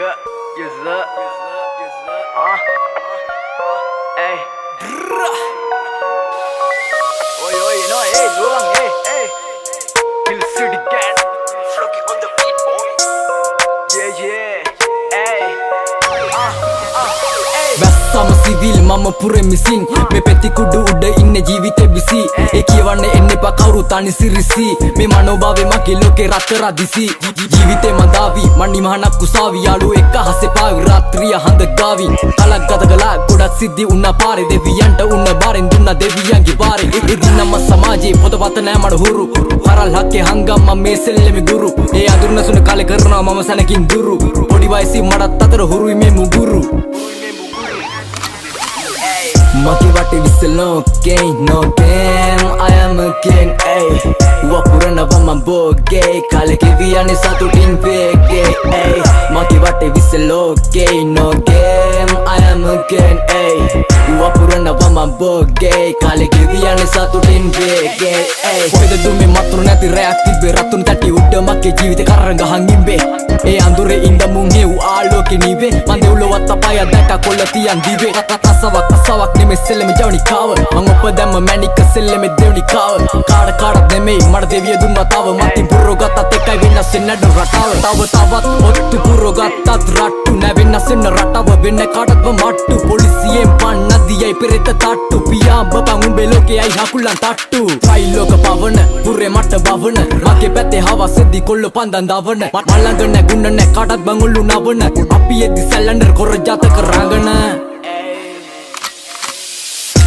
nigga. Yes sir. Hey. Oi oi, you know, hey, doang, hey. Kill City Gang. Floki on the beat, boy. Yeah. Hey. වැස්සම civil මම පුරෙමිසින් මේ පෙති කුඩු උඩ ඉන්න ජීවිතේ බිසි ඒ කියවන්නේ එන්න එපා කවුරු තනි සිරිසි මේ මනෝභාවය මගේ ලෝකේ රතර දිසි ජීවිතේ මඳාවි මණි මහනක් කුසාවි යාළුවෝ එක්ක හසෙපාවි රාත්‍රිය හඳ ගාවි කලක් ගත කළා ගොඩක් සිද්ධි උන්න පාරේ දෙවියන්ට උන්න බාරෙන් දුන්න දෙවියන්ගේ පාරේ ඉදින්නම සමාජයේ පොතපත නෑ මඩ හුරු හරල් හක්කේ හංගම් මම මේ සෙල්ලෙමි ගුරු ඒ අඳුරන සුන කාලේ කරනවා මම සනකින් දුරු පොඩි වයසින් මඩත් අතර හුරුයි මේ මුගුරු Maki wate viselo gang, no game, I am a king, ayy Wapurana vama boge, kale kiviyane satutin vege, ayy Maki wate viselo gang, no game, I am a king, ayy Wapurana vama boge, kale kiviyane satutin vege, ayy Poida dume matru nati reaktibe, ratun tati udda make jivite karanga hangimbe ඒ අඳුරේ ඉඳ මුන් හෙව් ආලෝකේ නිවේ මන් දෙව්ලොවත් අපාය දැක කොල්ල තියන් දිවේ කසවක් නෙමෙයි සෙල්ලෙමේ ජවනිකාව මං ඔප දැම්ම මැනික සෙල්ලෙමේ දෙවනිකාව කාඩ නෙමෙයි මට දෙවිය දුන්නා තව මතින් පුරෝ ගත්තත් එකයි වෙනස් වෙන්න රටාව තවත් ඔත්තු පුරෝ ගත්තත් රට්ටු නැ වෙනස් වෙන්න රටාව වෙන්න කාටවත් මට්ටු පොලිසියෙන් පන්නදියයි පෙරෙත තට්ටු පියා බබන් උඹේ ලෝකෙයි හකුලන් තට්ටු ත්‍රිලෝක පවන පුරේ මට බවන මගේ පැත්තේ හවසෙදි කොල්ල පන්දන් දවන මල්ලඟ ගුන්න නැ කාටත් බංගුල්ලු නවන අපි එදි සැලන්ඩර් කොර ජාතක රංගන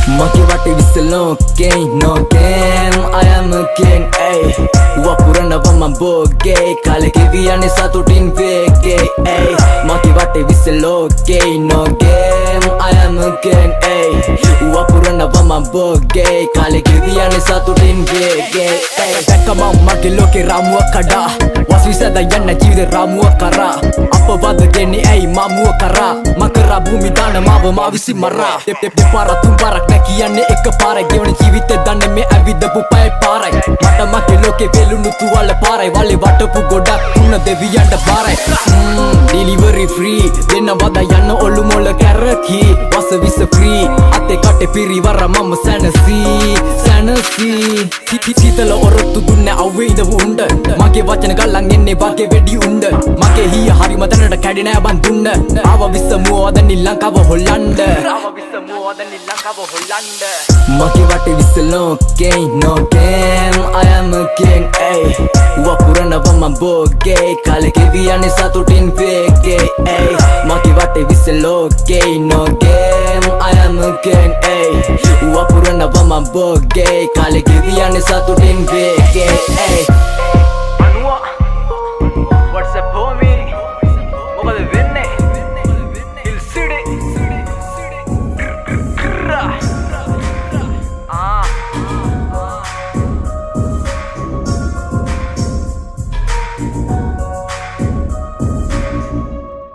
Maki wate viselo gang, no game, I am a king, ayy Wapurana vama boge, kale kiviyane satutin vege, ayy Maki wate viselo gang, no game, I am a king, ayy Wapurana vama boge, kale kiviyane satutin vege, ayy Dakama mage loke ramuwa kada Waswisada yanna jivide ramuwa kara Apavada geni ayy mamuwa kara Makara bhumi dana mawa mavisi mara Depara tumbarak කියන්නේ එක පාරයි ගෙවන ජීවිතේ දන්නේ මේ ඇවිදපු පය පාරයි මට මගේ ලෝකේ වෙලුණු තුවාල පාරයි වලේ වටපු ගොඩක් උන්න දෙවියන්ට පාරයි ඩෙලිවරි ෆ්‍රී දෙන්න වද යන්න ඔලු මොල කැරකි වස විස ෆ්‍රී අතේ කටේ පිරිවර මම සැනසී සීතල ඔරොත්තු දුන්නේ අවුවේ ඉඳපු උණ්ඩ මගේ වචන ගල්ලන් එන්නේ වගේ වෙඩි උණ්ඩ මගේ හිය හරිම තැනට කැඩේ නෑ බන් දුන්න ආව විසමුව වදනි ලංකාව හොල්ලන්ඩ Maki wate viselo gang, no game, I am a king, ayy Wapurana vama boge, kale kiviyane satutin vege, ayy Maki wate viselo gang, no game, I am a king, ayy Wapurana vama boge, kale kiviyane satutin vege, ayy